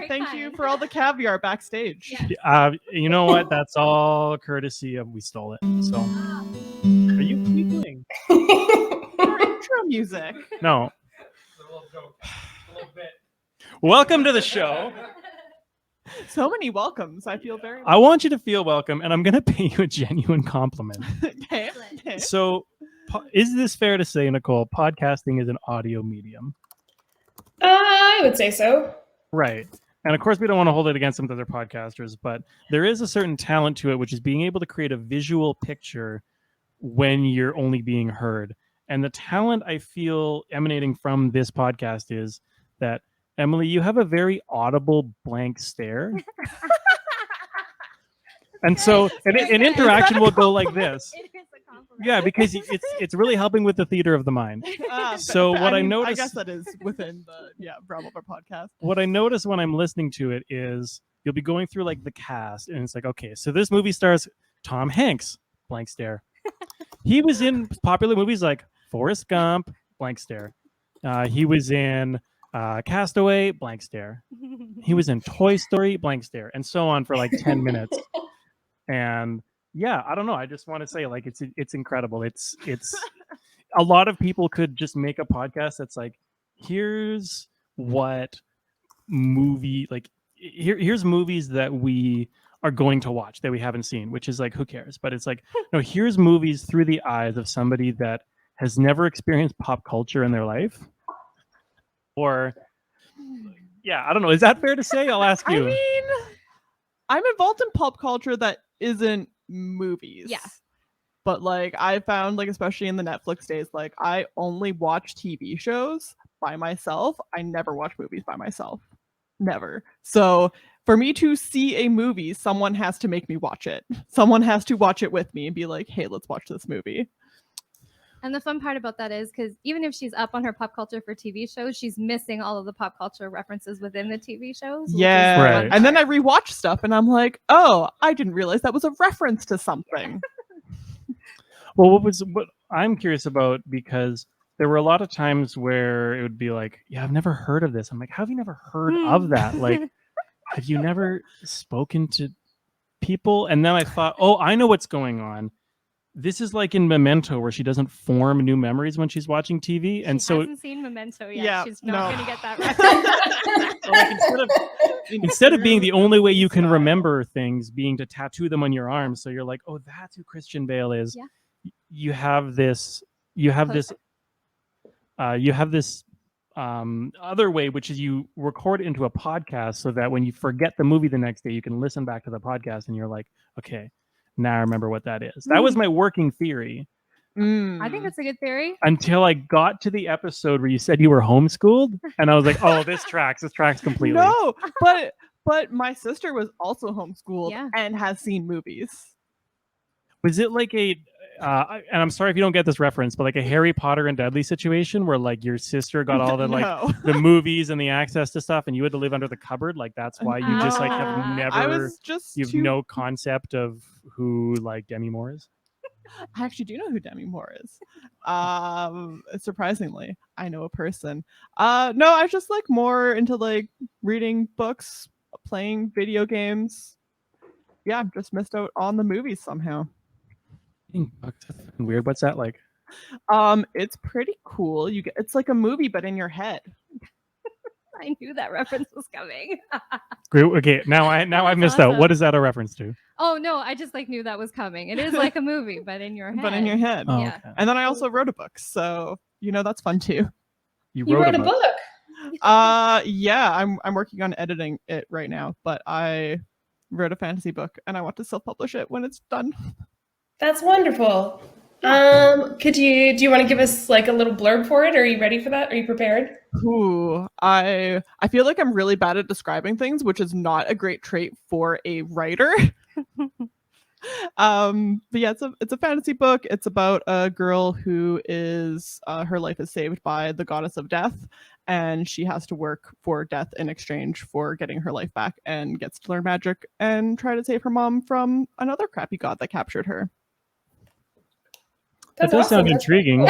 thank you for all the caviar backstage. Yeah. You know what? That's all courtesy of we stole it. So, are you doing? Our intro music. No. It's a little joke. A little bit. Welcome to the show. So many welcomes. I feel very. I want you to feel welcome, and I'm going to pay you a genuine compliment. Okay. So, is this fair to say, Nicole? Podcasting is an audio medium. I would say so. Right. And of course, we don't want to hold it against some other podcasters, but there is a certain talent to it, which is being able to create a visual picture when you're only being heard. And the talent I feel emanating from this podcast is that, Emily, you have a very audible blank stare. And so an interaction will go like this. It is a compliment. Yeah, because it's really helping with the theater of the mind. So what I notice, I guess that is within the realm of our podcast. What I notice when I'm listening to it is you'll be going through like the cast, and it's like, okay, so this movie stars Tom Hanks, blank stare. He was in popular movies like Forrest Gump, blank stare. He was in Castaway, blank stare. He was in Toy Story, blank stare, and so on for like 10 minutes. And yeah, I don't know. I just want to say, like, it's incredible. It's a lot of people could just make a podcast that's like, here's what movie, like, here's movies that we are going to watch that we haven't seen, which is like, who cares? But it's like, no, here's movies through the eyes of somebody that has never experienced pop culture in their life. Or, yeah, I don't know. Is that fair to say? I'll ask you. I mean, I'm involved in pop culture that isn't movies. Yeah. But like I found, like, especially in the Netflix days, like I only watch TV shows by myself. I never watch movies by myself. Never. So for me to see a movie, someone has to make me watch it. Someone has to watch it with me and be like, hey, let's watch this movie. And the fun part about that is because even if she's up on her pop culture for TV shows, she's missing all of the pop culture references within the TV shows. Yeah. Right. And then I rewatch stuff and I'm like, oh, I didn't realize that was a reference to something. Well, what I'm curious about, because there were a lot of times where it would be like, yeah, I've never heard of this. I'm like, how have you never heard of that? Like, have you never spoken to people? And then I thought, oh, I know what's going on. This is like in Memento, where she doesn't form new memories when she's watching TV, and she hasn't seen Memento yet. Yeah, She's not going to get that reference. so like instead of being the only way you can remember things being to tattoo them on your arm, so you're like, oh, that's who Christian Bale is. Yeah. You have this other way, which is you record it into a podcast, so that when you forget the movie the next day, you can listen back to the podcast, and you're like, okay, now I remember what that is. That was my working theory. I think that's a good theory. Until I got to the episode where you said you were homeschooled, and I was like, oh, this tracks completely. No, but my sister was also homeschooled and has seen movies. Was it like a, and I'm sorry if you don't get this reference, but like a Harry Potter and Dudley situation where like your sister got all the like the movies and the access to stuff, and you had to live under the cupboard? Like that's why you just like have never, you've no concept of who like Demi Moore is? I actually do know who Demi Moore is. Surprisingly, I know a person. No, I just like more into like reading books, playing video games. Yeah, just missed out on the movies somehow. Weird. What's that like? It's pretty cool. It's like a movie, but in your head. I knew that reference was coming. Great. Okay, now I missed out. What is that a reference to? Oh no, I just like knew that was coming. It is like a movie, but in your head. But in your head. Oh, yeah. okay. And then I also wrote a book, so that's fun too. You wrote a book. Yeah, I'm working on editing it right now, but I wrote a fantasy book and I want to self-publish it when it's done. That's wonderful. Do you want to give us like a little blurb for it? Are you ready for that? Are you prepared? Ooh, I feel like I'm really bad at describing things, which is not a great trait for a writer. But yeah, it's a fantasy book. It's about a girl who is her life is saved by the goddess of death, and she has to work for death in exchange for getting her life back, and gets to learn magic and try to save her mom from another crappy god that captured her. That That's does sound awesome. intriguing.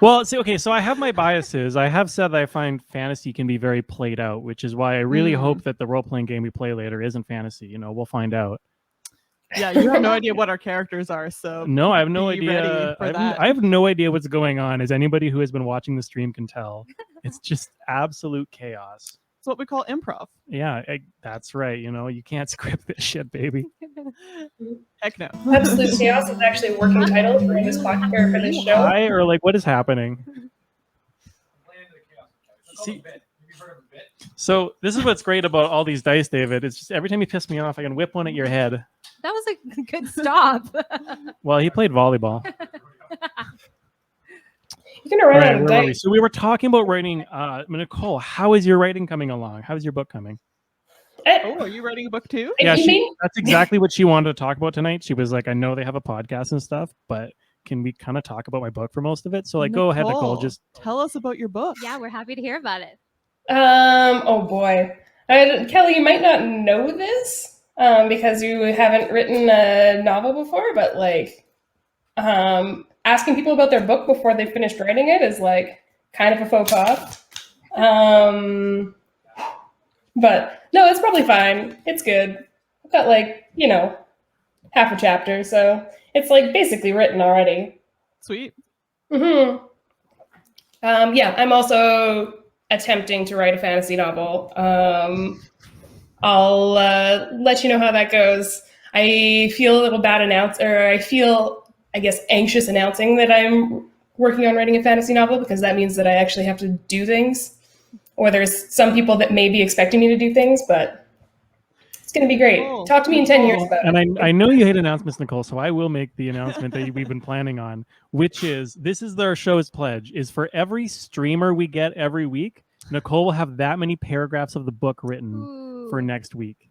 Well, see, okay, so I have my biases. I have said that I find fantasy can be very played out, which is why I really hope that the role-playing game we play later isn't fantasy. You know, we'll find out. Yeah, you have no idea what our characters are, so No, I have no be ready idea. for that. I have no idea what's going on, as anybody who has been watching the stream can tell. It's just absolute chaos. It's what we call improv. Yeah, that's right. You know, you can't script this shit, baby. Heck no. Absolute Chaos is actually a working title for this podcast for this show. Hi, or like, what is happening? See, so this is what's great about all these dice, David. It's just every time you piss me off, I can whip one at your head. That was a good stop. Well, he played volleyball. You're gonna run All right, out of where were we? dice. So we were talking about writing. Nicole, how is your writing coming along? How is your book coming? Oh, are you writing a book too? Yeah, You mean- that's exactly what she wanted to talk about tonight. She was like, I know they have a podcast and stuff, but can we kind of talk about my book for most of it? So like, go ahead, Nicole. Just tell us about your book. Yeah, we're happy to hear about it. Oh boy, Kelly, you might not know this because you haven't written a novel before, but like, asking people about their book before they finished writing it is like kind of a faux pas. But no, it's probably fine. It's good. I've got like, half a chapter, so it's like basically written already. Sweet. Yeah, I'm also attempting to write a fantasy novel. I'll let you know how that goes. I feel a little bad I guess, anxious announcing that I'm working on writing a fantasy novel because that means that I actually have to do things. Or there's some people that may be expecting me to do things, but it's going to be great. Cool. Talk to me in 10 years about it. and I know you hate announcements, Nicole, so I will make the announcement that we've been planning on, which is this is our show's pledge: is for every streamer we get every week, Nicole will have that many paragraphs of the book written for next week.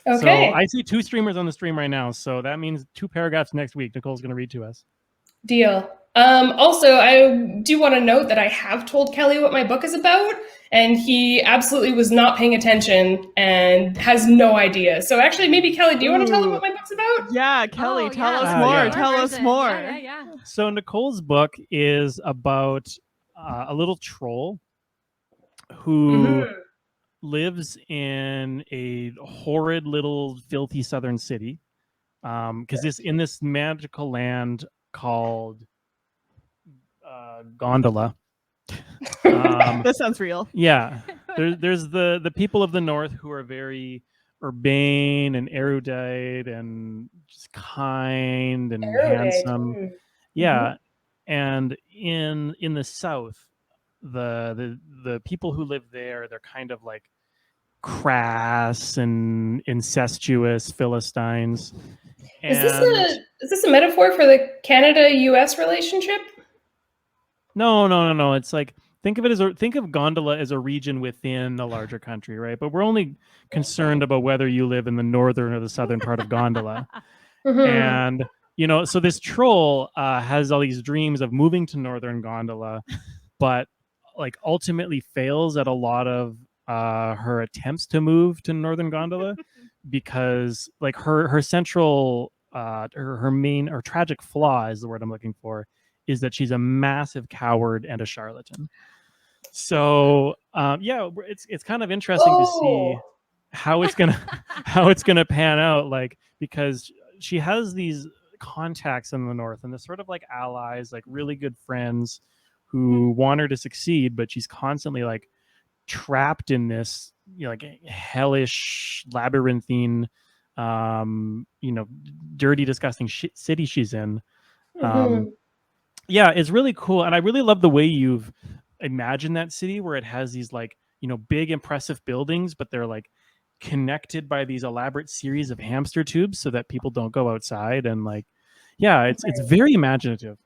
Okay. So I see 2 streamers on the stream right now, so that means 2 paragraphs next week. Nicole's going to read to us. Deal. Also, I do want to note that I have told Kelly what my book is about, and he absolutely was not paying attention and has no idea. So actually, maybe Kelly, do you want to tell him what my book's about? Yeah, Kelly, tell us yeah. more. Yeah. Tell us more. Yeah. So Nicole's book is about a little troll who lives in a horrid little filthy southern city. Because in this magical land called Gondola. This sounds real. Yeah, there's the people of the north who are very urbane and erudite and just kind and handsome. Yeah, and in the south, the people who live there, they're kind of like crass and incestuous Philistines. Is this a metaphor for the Canada-US relationship? No. It's like think of Gondola as a region within a larger country, right? But we're only concerned about whether you live in the northern or the southern part of Gondola. And so this troll has all these dreams of moving to northern Gondola, but like ultimately fails at a lot of her attempts to move to northern Gondola because like her central her main or tragic flaw is the word I'm looking for, is that she's a massive coward and a charlatan. So it's kind of interesting to see how it's gonna pan out, like because she has these contacts in the north and they're sort of like allies, like really good friends who want her to succeed, but she's constantly like trapped in this like hellish labyrinthine dirty disgusting city she's in. Yeah, it's really cool, and I really love the way you've imagined that city where it has these like big impressive buildings, but they're like connected by these elaborate series of hamster tubes so that people don't go outside, and like it's very imaginative.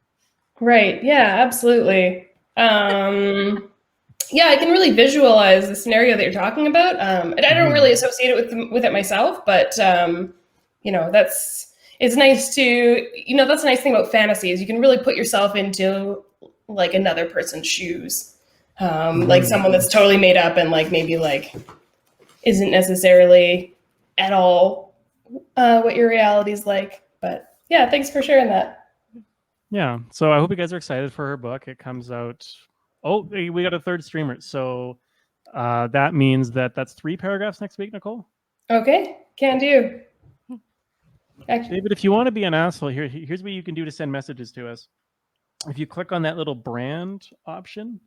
Right. Yeah, absolutely. Yeah, I can really visualize the scenario that you're talking about. And I don't really associate it with it myself, but it's nice to that's a nice thing about fantasy is you can really put yourself into like another person's shoes, like someone that's totally made up and like maybe like isn't necessarily at all what your reality is like. But yeah, thanks for sharing that. Yeah. So I hope you guys are excited for her book. It comes out. Oh, hey, we got a third streamer. So that means that's 3 paragraphs next week, Nicole. Okay, can do. David, if you want to be an asshole, here's what you can do to send messages to us. If you click on that little brand option.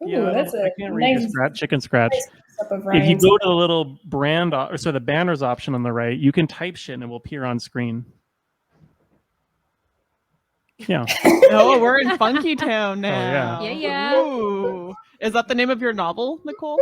Ooh, that's I a can't read your nice, scratch, chicken scratch. nice up of If you Ryan's. go to the little brand, so the banners option on the right, you can type shit and it will appear on screen. Yeah. Oh, we're in Funky Town now. Yeah, yeah. Ooh. Is that the name of your novel, Nicole?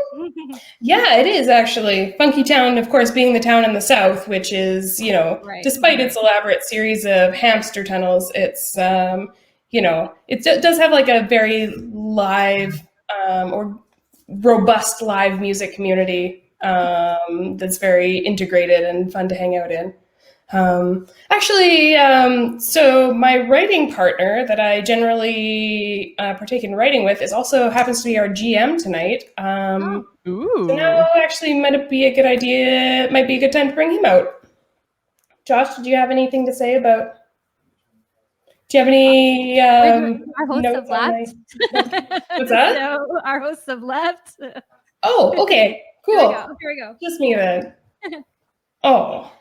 Yeah, it is actually. Funky Town, of course, being the town in the south, which is, Right. despite its elaborate series of hamster tunnels, it's, it does have like a very live or robust live music community that's very integrated and fun to hang out in. So my writing partner that I generally partake in writing with happens to be our GM tonight. Ooh. So now actually might be a good time to bring him out. Josh, did you have anything to say about? Do you have any Our hosts notes have on left. What's that? So our hosts have left. Oh, okay, cool. Here we go. Just me then. Oh.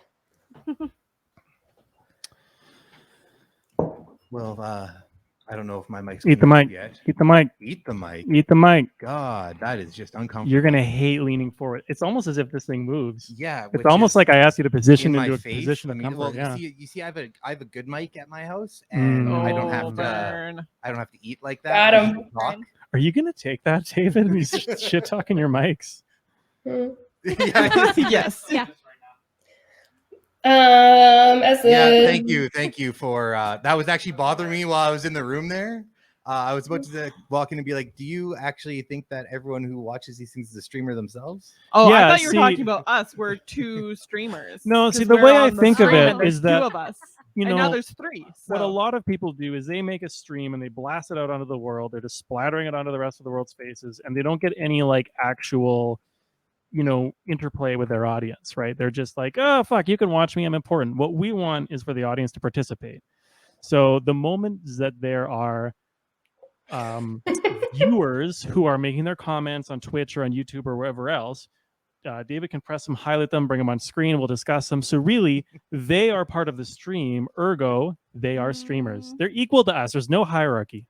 Well, I don't know if my mic's Eat the mic. yet. Eat the mic. Eat the mic. Eat the mic. God, that is just uncomfortable. You're gonna hate leaning forward. It's almost as if this thing moves. Yeah, It's almost like I asked you to position in my into a face. position of I mean, comfort. well, Yeah. you see, I have a good mic at my house, and Mm. I don't have to. burn. I don't have to eat like that. Got I him. can talk. Are you gonna take that, David? And he's shit talking your mics. Hmm. yeah, Yes. Yeah. Thank you for that. Was actually bothering me while I was in the room there. I was about to walk in and be like, "Do you actually think that everyone who watches these things is a streamer themselves?" Oh, Yeah, I thought you were see- talking about us. We're 2 streamers. No, 'Cause see, the we're way I on the think of stream it and there's is that, 2 of us. you And now know, there's 3. what a so- lot of people do is they make a stream and they blast it out onto the world. They're just splattering it onto the rest of the world's faces, and they don't get any like actual, interplay with their audience, right? They're just like, oh fuck, you can watch me, I'm important. What we want is for the audience to participate. So the moment that there are viewers who are making their comments on Twitch or on YouTube or wherever else, David can press them, highlight them, bring them on screen. We'll discuss them. So really, they are part of the stream. Ergo, they are streamers. They're equal to us. There's no hierarchy.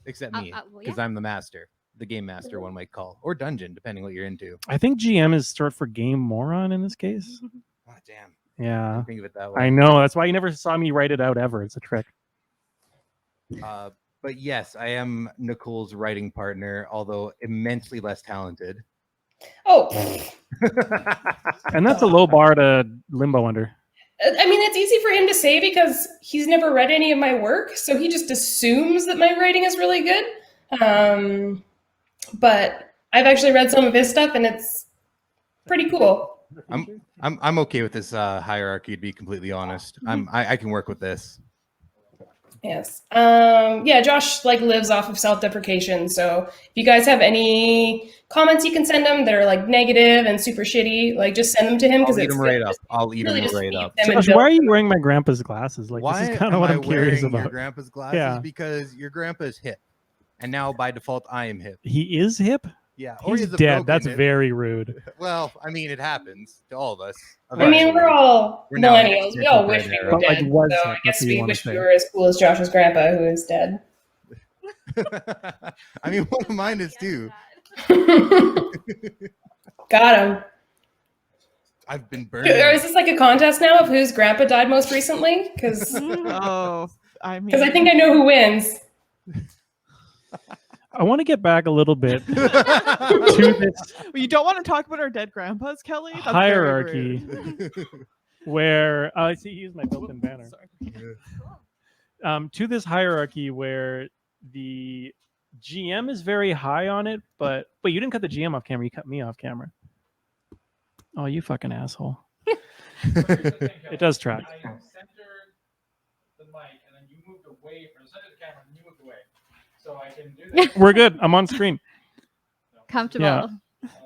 Except me, well, because yeah. I'm the master, the game master, one might call, or dungeon, depending what you're into. I think GM is short for game moron in this case. Oh, damn. I Yeah, didn't think of it that way. I know. That's why you never saw me write it out ever. It's a trick. But yes, I am Nicole's writing partner, although immensely less talented. Oh, And that's a low bar to limbo under. I mean, it's easy for him to say because he's never read any of my work, so he just assumes that my writing is really good. But I've actually read some of his stuff, and it's pretty cool. I'm okay with this hierarchy, to be completely honest. I can work with this. Yes. Josh lives off of self-deprecation. So if you guys have any comments, you can send them that are negative and super shitty. Just send them to him I'll because eat it's them right up. I'll eat them right up. Josh, why are you wearing my grandpa's glasses? Why this is kind of am what I I'm curious wearing your about. grandpa's glasses? Yeah. Because your grandpa is hip, and now by default I am hip. He is hip? Yeah, or He's he has a dead. broken That's hip. very rude. Well, I mean, it happens to all of us. I mean, we're all We're now in millennials. We all wish we era. were But, dead. was So it? I That's guess what you we wanna wish we say. were as cool as Josh's grandpa, who is dead. I mean, one of mine is too. Got him. I've been burned. Is this a contest now of whose grandpa died most recently? Because Oh, I mean. I think I know who wins. I want to get back a little bit to this You don't want to talk about our dead grandpas, Kelly? That's very hierarchy rude. where I see here's my built-in banner. Sorry. To this hierarchy where the GM is very high on it, but wait, you didn't cut the GM off camera, you cut me off camera. Oh, you fucking asshole. It does track. I centered the mic, and then you moved away from the center of the camera, and you moved away. So I can do that. We're good. I'm on screen. Comfortable. Yeah.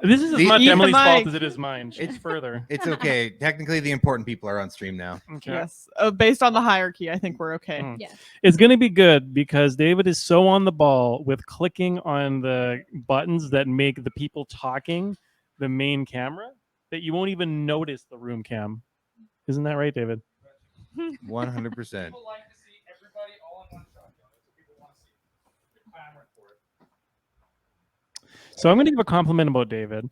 This is as The- much Eat the Emily's fault mic. as it is mine. She's further. It's okay. Technically, the important people are on stream now. Okay. Yes. Based on the hierarchy, I think we're okay. Mm. Yes. It's going to be good because David is so on the ball with clicking on the buttons that make the people talking the main camera that you won't even notice the room cam. Isn't that right, David? 100%. People like to see everybody all in one shot. That's what people want to see. They're clamoring for it. So I'm going to give a compliment about David.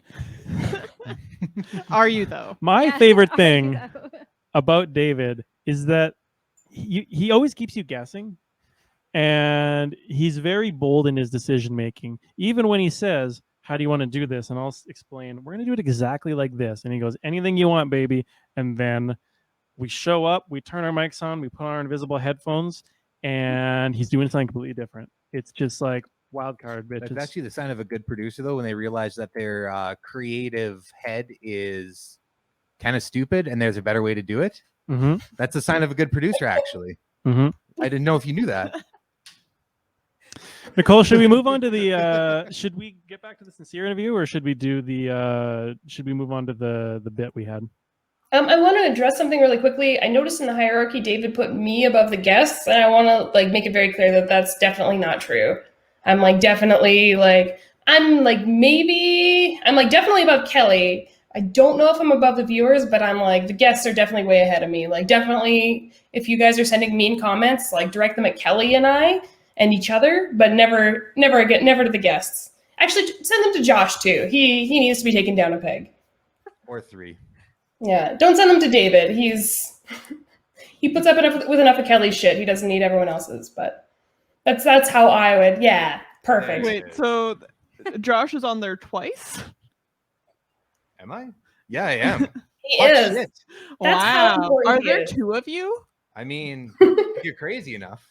Are you though? My Yeah, favorite I thing know. about David is that he always keeps you guessing, and he's very bold in his decision making. Even when he says, "How do you want to do this?" and I'll explain, "We're going to do it exactly like this," and he goes, "Anything you want, baby." And then we show up, we turn our mics on, we put on our invisible headphones, and he's doing something completely different. It's just like wild card, bitches. That's actually the sign of a good producer, though, when they realize that their creative head is kind of stupid and there's a better way to do it. Mm-hmm. That's a sign of a good producer, actually. Mm-hmm. I didn't know if you knew that. Nicole, should we move on to the? Should we get back to the sincere interview, or should we do the? Should we move on to the bit we had? I want to address something really quickly. I noticed in the hierarchy, David put me above the guests, and I want to make it very clear that that's definitely not true. I'm definitely definitely above Kelly. I don't know if I'm above the viewers, but I'm the guests are definitely way ahead of me. Definitely, if you guys are sending mean comments, direct them at Kelly and I and each other, but never to the guests. Actually, send them to Josh too. He needs to be taken down a peg. Or 3. Yeah, don't send them to David. He puts up with enough of Kelly's shit. He doesn't need everyone else's. But that's how I would. Yeah, perfect. Wait, so Josh is on there twice? Am I? Yeah, I am. He Fuck is. shit. That's how Wow. important Are he there is. 2 of you? I mean, if you're crazy enough.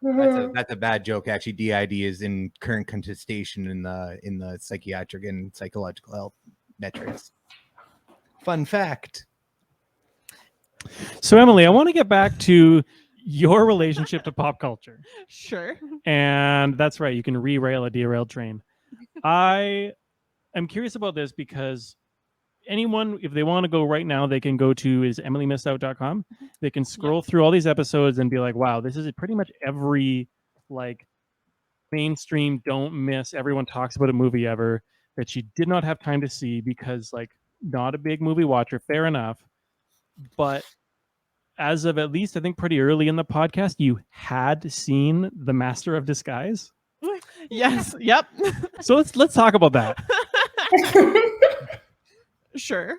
Mhm. That's a bad joke. Actually, DID is in current contestation in the psychiatric and psychological health metrics. Fun fact. So Emily, I want to get back to your relationship to pop culture, Sure. and that's right. You can re-rail a derailed train. I am curious about this because anyone, if they want to go right now, they can go to emilymissedout.com. They can scroll through all these episodes and be like, wow, this is pretty much every mainstream don't miss, everyone talks about a movie ever that she did not have time to see because not a big movie watcher, fair enough. But as of at least I think pretty early in the podcast, you had seen The Master of Disguise. Yes. Yep. So let's talk about that. Sure.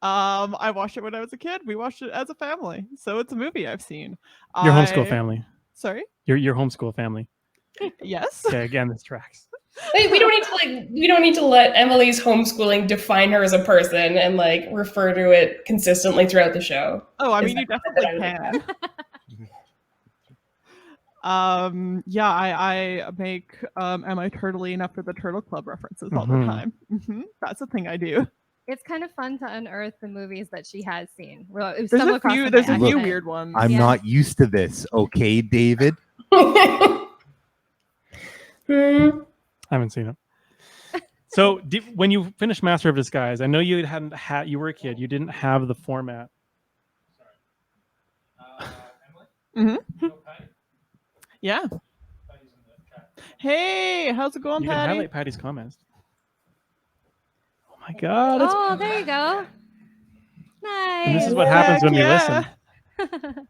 I watched it when I was a kid. We watched it as a family, so it's a movie I've seen. Your homeschool family. Sorry. Your homeschool family. Yes. Okay, again, this tracks. We don't need to let Emily's homeschooling define her as a person and refer to it consistently throughout the show. Oh, I Is mean, you that definitely what can. Yeah, I make Am I Turtly Enough for the Turtle Club references all the Mhm. time. That's a thing I do. It's kind of fun to unearth the movies that she has seen. Well, There's a few weird ones. I'm Yeah. not used to this, okay, David? Hmm. I haven't seen it. So when you finished Master of Disguise, I know you hadn't had. You were a kid. You didn't have the format. Emily? Mhm. You know Patty? Yeah. Patty's in the chat. Hey, how's it going, You can Patty? highlight Patty's comments. Oh my god! It's, Oh, there you go. Nice. and this is what happens when we Yeah. listen.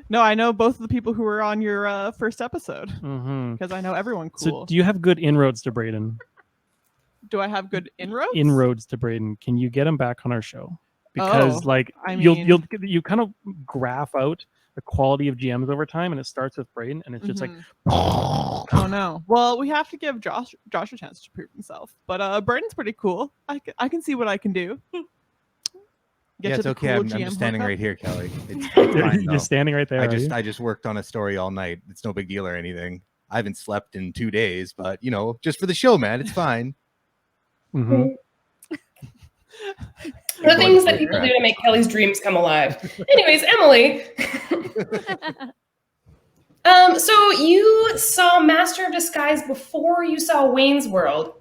No, I know both of the people who were on your first episode Mm-hmm. because I know everyone So cool. do you have good inroads to Braden? Do I have good inroads? Inroads to Braden. Can you get him back on our show? Because Oh, I you kind of graph out the quality of GMs over time, and it starts with Braden, and it's just Mhm. Oh no. Well, we have to give Josh a chance to prove himself. But Braden's pretty cool. I can see what I can do. Get Yeah, to it's the okay. cool I'm GM just standing hookup. right here, Kelly. It's You're fine, though. just standing right there. I just worked on a story all night. It's no big deal or anything. I haven't slept in 2 days, but just for the show, man, it's fine. Mm-hmm. The things that people do to make Kelly's dreams come alive. Anyways, Emily. So you saw Master of Disguise before you saw Wayne's World.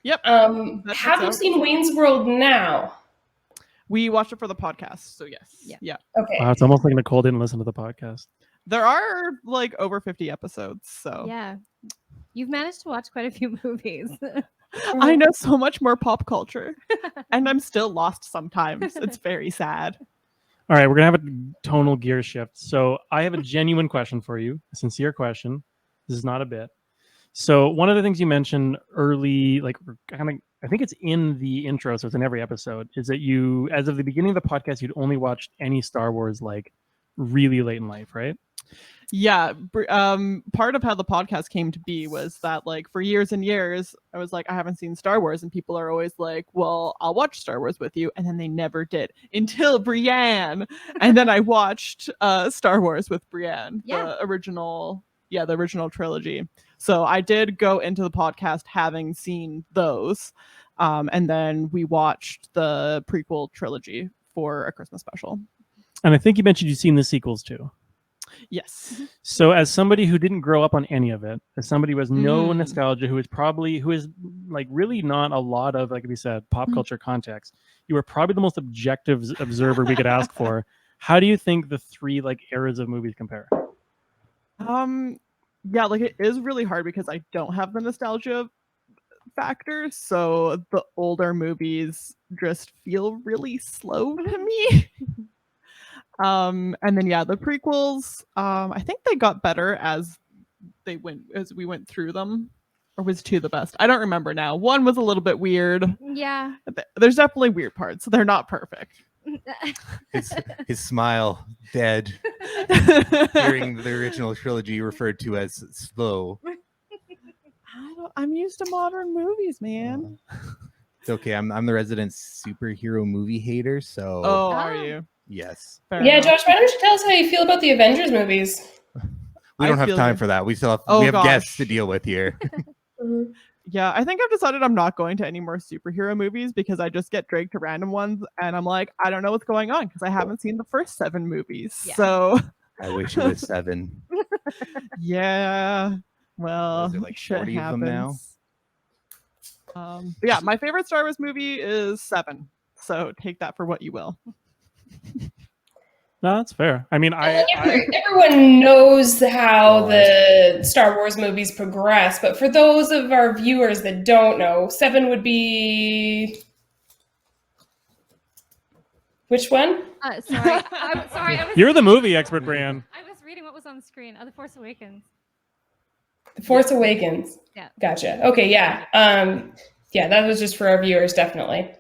Yep. That Have you checks out. seen Wayne's World now? We watched it for the podcast, so yes. Yeah. Okay. Wow, it's almost like Nicole didn't listen to the podcast. There are like over 50 episodes, so Yeah. You've managed to watch quite a few movies. I know so much more pop culture, and I'm still lost sometimes. It's very sad. All right, we're gonna have a tonal gear shift. So I have a genuine question for you, a sincere question. This is not a bit. So one of the things you mentioned early, like kind of, I think it's in the intro, so it's in every episode, is that you, as of the beginning of the podcast, you'd only watched any Star Wars like really late in life, right? Yeah, part of how the podcast came to be was that like for years and years I was like, I haven't seen Star Wars, and people are always like, well, I'll watch Star Wars with you, and then they never did until Brienne, and then I watched Star Wars with Brienne, Yeah. the original trilogy. So I did go into the podcast having seen those, and then we watched the prequel trilogy for a Christmas special. And I think you mentioned you've seen the sequels too. Yes. So as somebody who didn't grow up on any of it, as somebody who has no Mm. nostalgia, who is like really not a lot of, like we said, pop culture context, you are probably the most objective observer we could ask for. How do you think the three like eras of movies compare? Yeah, like it is really hard because I don't have the nostalgia factor, so the older movies just feel really slow to me. And then yeah, the prequels, I think they got better as we went through them, or was two the best? I don't remember now. One was a little bit weird. Yeah. There's definitely weird parts. They're not perfect. His smile dead. Hearing the original trilogy referred to as slow. I'm used to modern movies, man. It's okay. I'm the resident superhero movie hater, so Oh, are you? yes. Fair Yeah, enough. Josh, why don't you tell us how you feel about the Avengers movies? We I don't have feel time you. for that. We still have Oh, we have guests gosh. to deal with here. Yeah, I think I've decided I'm not going to any more superhero movies because I just get dragged to random ones, and I'm like, I don't know what's going on because I haven't seen the first 7 movies. Yeah. So I wish it was 7. yeah, well, Is there like shit 40 of them now? happens. But yeah, my favorite Star Wars movie is 7. So take that for what you will. No, that's fair. I mean, Everyone knows how the Star Wars movies progress, but for those of our viewers that don't know, 7 would be which one? Sorry. I'm sorry. I was you're the movie expert, Brian. I was reading what was on the screen. The Force Awakens. The Force Awakens. Yeah. Gotcha. Okay, yeah. Yeah, that was just for our viewers, definitely.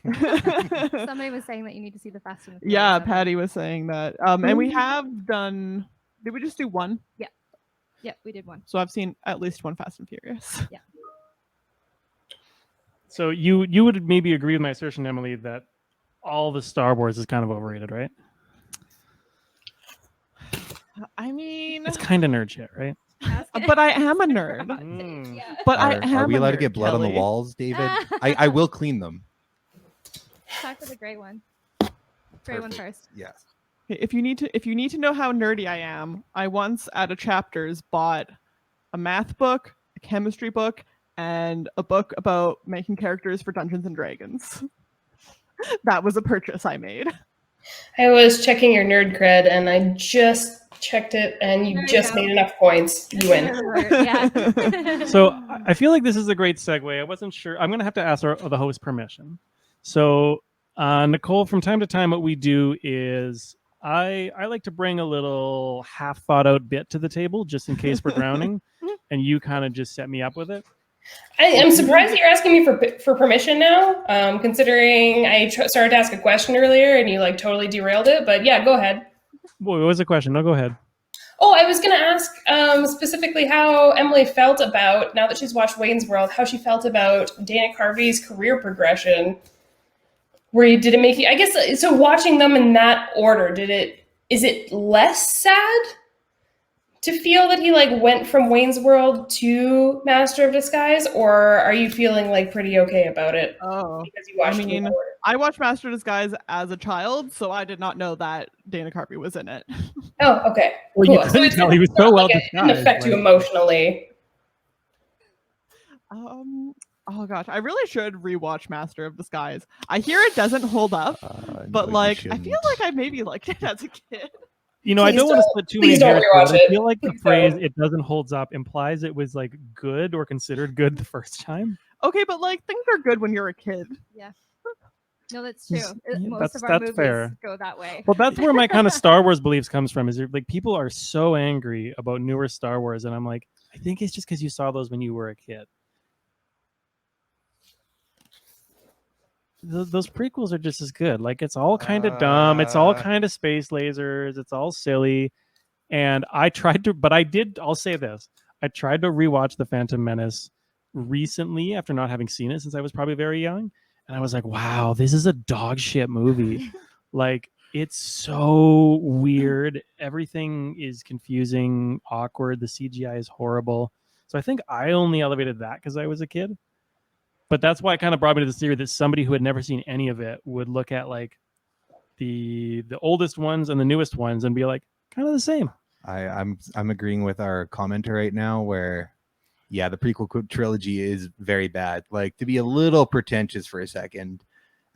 Somebody was saying that you need to see the Fast and the Furious. Yeah, so- Patty was saying that. And we have done. Did we just do one? Yeah, we did one. So I've seen at least one Fast and Furious. So you would maybe agree with my assertion, Emily, that all the Star Wars is kind of overrated, right? I mean, It's kind of nerd shit, right? but I am a nerd. Mm. Yeah. But I Are am. we a allowed to nerd, get blood on the Kelly. walls, David? I will clean them. Talk to the gray one. Gray one Perfect. first. Yes. If you need to know how nerdy I am, I once at a Chapters bought a math book, a chemistry book, and a book about making characters for Dungeons and Dragons. That was a purchase I made. I was checking your nerd cred, and I just checked it, and you There you just go. made enough points. You win. Yeah. So I feel like this is a great segue. I wasn't sure. I'm going to have to ask the host permission. So Nicole, from time to time, what we do is I like to bring a little half thought out bit to the table just in case we're drowning, and you kind of just set me up with it. I'm surprised that you're asking me for permission now, considering I started to ask a question earlier, and you like totally derailed it. But yeah, go ahead. What was the question? No, go ahead. Oh, I was going to ask specifically how Emily felt about, now that she's watched Wayne's World, how she felt about Dana Carvey's career progression. Did it make you, I guess, so watching them in that order, is it less sad to feel that he like went from Wayne's World to Master of Disguise, or are you feeling like pretty okay about it Oh, because you watched them in that order? I watched Master of Disguise as a child, so I did not know that Dana Carvey was in it. Oh, okay. Well, Cool. you couldn't it's tell he was not so well like it didn't disguised. affect you like- emotionally. Oh gosh, I really should rewatch Master of Disguise. I hear it doesn't hold up, but No, you like I feel shouldn't. like I maybe liked it as a kid. You know, I Please don't want to don't- split too many please don't hairs, but rewatch I it. feel like the Please phrase don't. "it doesn't holds up" implies it was like good or considered good the first time. Okay, but like things are good when you're a kid. No, that's true. Yes, yeah, Most that's- of our that's movies fair. go that way. Well, that's where my kind of Star Wars beliefs comes from. Is like people are so angry about newer Star Wars, and I'm like, I think it's just because you saw those when you were a kid. Those prequels are just as good. Like it's all kind of dumb. It's all kind of space lasers. It's all silly. And I tried to, but I did. I'll say this: I tried to rewatch The Phantom Menace recently after not having seen it since I was probably very young, and I was like, "Wow, this is a dog shit movie." Like it's so weird. Everything is confusing, awkward. The CGI is horrible. So I think I only elevated that because I was a kid. But that's why it kind of brought me to the theory that somebody who had never seen any of it would look at like the oldest ones and the newest ones and be like, kind of the same. I'm agreeing with our commenter right now where yeah, the prequel trilogy is very bad. Like to be a little pretentious for a second,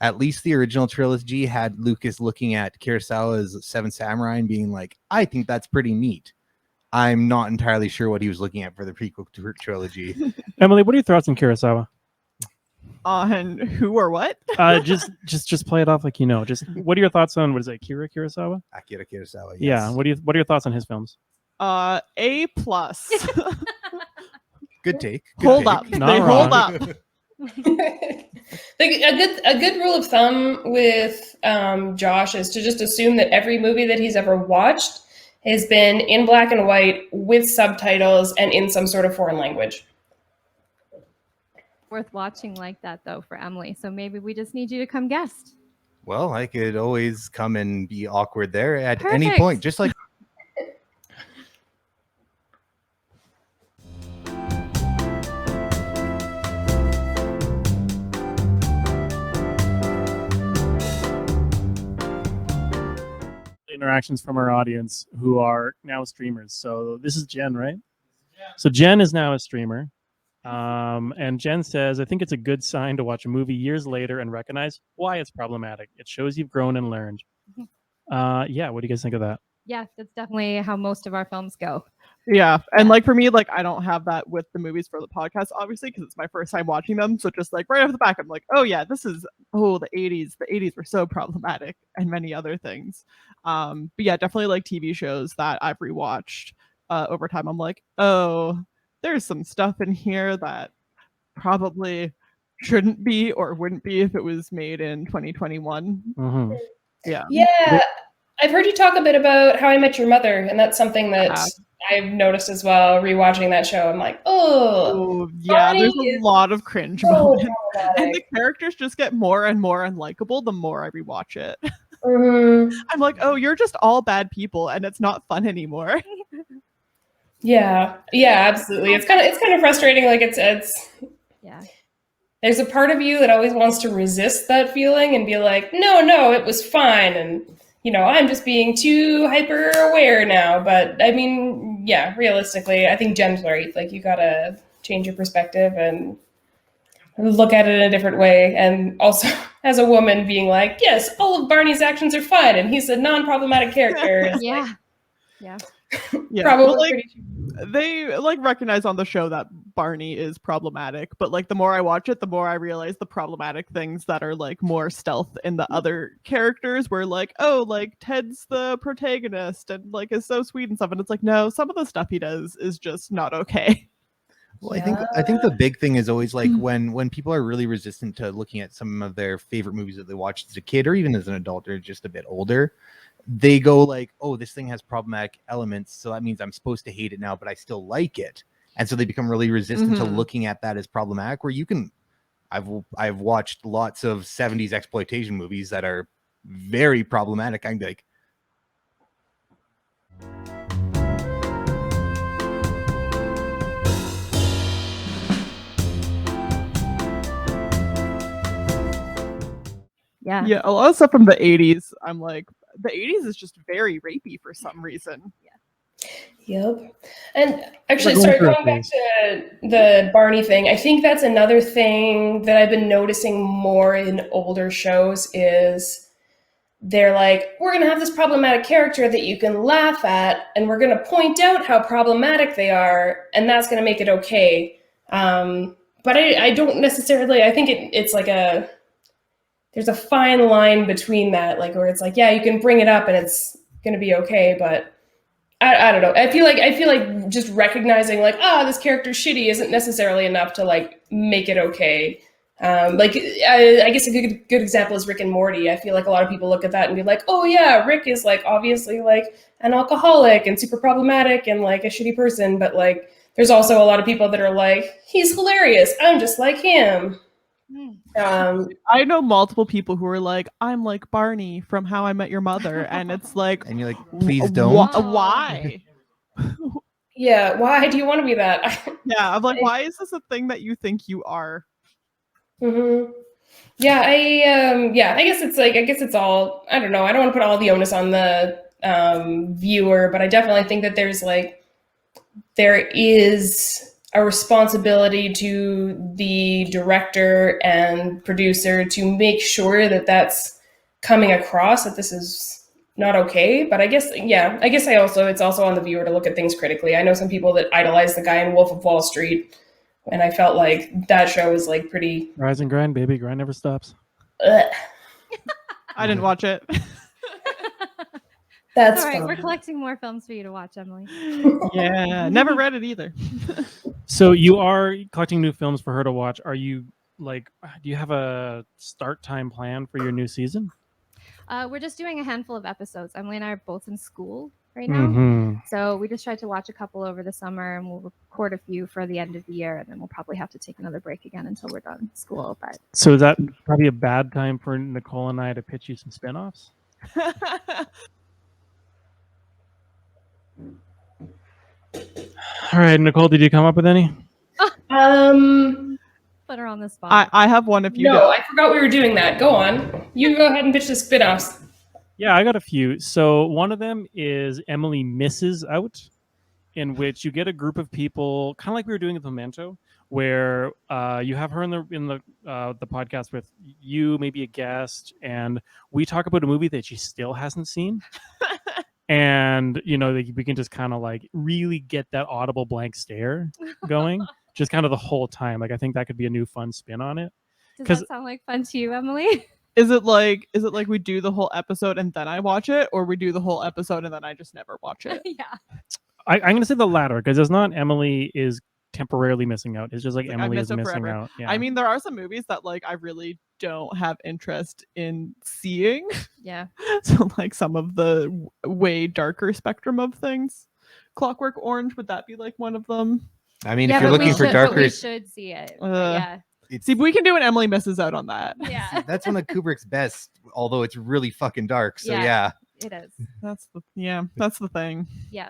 at least the original trilogy had Lucas looking at Kurosawa's Seven Samurai and being like, I think that's pretty neat. I'm not entirely sure what he was looking at for the prequel trilogy. Emily, what are your thoughts on Kurosawa? On who or what? Just play it off like you know. Just what are your thoughts on what is it, Akira Kurosawa? Akira Kurosawa. Yes. Yeah. What are your thoughts on his films? A plus. Good take. Good Hold take. up. Not They wrong. hold up. Like a good rule of thumb with Josh is to just assume that every movie that he's ever watched has been in black and white with subtitles and in some sort of foreign language. Worth watching like that though for Emily. So maybe we just need you to come guest. Well, I could always come and be awkward there at any Perfect. point, just like Interactions from our audience who are now streamers. So this is Jen, right? So Jen is now a streamer. And Jen says, I think it's a good sign to watch a movie years later and recognize why it's problematic. It shows you've grown and learned. Yeah, what do you guys think of that? Yeah, that's definitely how most of our films go. Yeah. And like for me, like I don't have that with the movies for the podcast, obviously, because it's my first time watching them. So just like right off the back, I'm like, oh yeah, this is the 80s. The 80s were so problematic and many other things. But yeah, definitely like TV shows that I've rewatched over time. I'm like, oh, there's some stuff in here that probably shouldn't be or wouldn't be if it was made in 2021. Mm-hmm. Yeah. Yeah, I've heard you talk a bit about How I Met Your Mother, and that's something that I've noticed as well. Rewatching that show, I'm like, oh, yeah, there's Barney a is lot of cringe so moments. And problematic. the characters just get more and more unlikable the more I rewatch it. Mhm. I'm like, oh, you're just all bad people and it's not fun anymore. Yeah, absolutely. It's kind of frustrating. Like it's Yeah. there's a part of you that always wants to resist that feeling and be like, no, it was fine, and I'm just being too hyper aware now. But I mean, yeah, realistically, I think Jen's right. Like you gotta change your perspective and look at it in a different way. And also, as a woman, being like, yes, all of Barney's actions are fine, and he's a non-problematic character. Is Yeah. like, Yeah. Yeah, probably but, like, pretty. they like recognize on the show that Barney is problematic, but like the more I watch it, the more I realize the problematic things that are like more stealth in the other characters where like, oh, like Ted's the protagonist and like is so sweet and stuff, and it's like, no, some of the stuff he does is just not okay. Well, I think the big thing is always like when people are really resistant to looking at some of their favorite movies that they watched as a kid or even as an adult or just a bit older, they go like, oh, this thing has problematic elements, so that means I'm supposed to hate it now, but I still like it. And so they become really resistant to looking at that as problematic, where I've watched lots of 70s exploitation movies that are very problematic. I'm like, Yeah. Yeah, a lot of stuff from the 80s, I'm like, the 80s is just very rapey for some reason. Yep. And actually, Like sorry, older going back things. to the Barney thing, I think that's another thing that I've been noticing more in older shows is they're like, we're going to have this problematic character that you can laugh at, and we're going to point out how problematic they are, and that's going to make it okay. But I don't necessarily, I think it's like there's a fine line between that, like where it's like, yeah, you can bring it up and it's going to be okay, but I don't know. I feel like just recognizing like, this character's shitty isn't necessarily enough to like make it okay. I guess a good example is Rick and Morty. I feel like a lot of people look at that and be like, oh yeah, Rick is like obviously like an alcoholic and super problematic and like a shitty person, but like there's also a lot of people that are like, he's hilarious. I'm just like him. I know multiple people who are like, I'm like Barney from How I Met Your Mother, and it's like, And you're like, please don't. Why? Yeah, why do you want to be that? Yeah, I'm like, why is this a thing that you think you are? Mm-hmm. Yeah, I guess it's all, I don't know. I don't want to put all the onus on the viewer, but I definitely think that there is a responsibility to the director and producer to make sure that that's coming across, that this is not okay. But I guess it's also on the viewer to look at things critically. I know some people that idolize the guy in Wolf of Wall Street, and I felt like that show was like pretty. Rise and grind, baby. Grind never stops. Ugh. I didn't watch it. That's All right, fine. we're collecting more films for you to watch, Emily. Yeah, never read it either. So you are collecting new films for her to watch. Are you like, do you have a start time plan for your new season? We're just doing a handful of episodes. Emily and I are both in school right now. Mm-hmm. So we just tried to watch a couple over the summer, and we'll record a few for the end of the year, and then we'll probably have to take another break again until we're done school. But So is that probably a bad time for Nicole and I to pitch you some spinoffs? All right, Nicole, did you come up with any? put her on the spot. I have one if you No, don't. I forgot we were doing that. Go on. You go ahead and pitch the spin-offs. Yeah, I got a few. So one of them is Emily Misses Out, in which you get a group of people, kind of like we were doing with Memento, where you have her in the podcast with you, maybe a guest, and we talk about a movie that she still hasn't seen. And we can just kind of like really get that audible blank stare going, just kind of the whole time. Like I think that could be a new fun spin on it. Does that sound like fun to you, Emily? Is it like we do the whole episode and then I watch it, or we do the whole episode and then I just never watch it? Yeah. I'm going to say the latter, because it's not Emily is temporarily missing out. It's just like Like, Emily I is miss it missing forever. out. Yeah. I mean, there are some movies that like I really don't have interest in seeing. Yeah. So like some of the way darker spectrum of things. Clockwork Orange, would that be like one of them? I mean, Yeah, if you're but we looking for should- but darker, we should see it. But yeah. it's, See, we can do an Emily Misses Out on that. Yeah. that's one of Kubrick's best, although it's really fucking dark. So Yeah. yeah. It is. That's the thing. Yeah.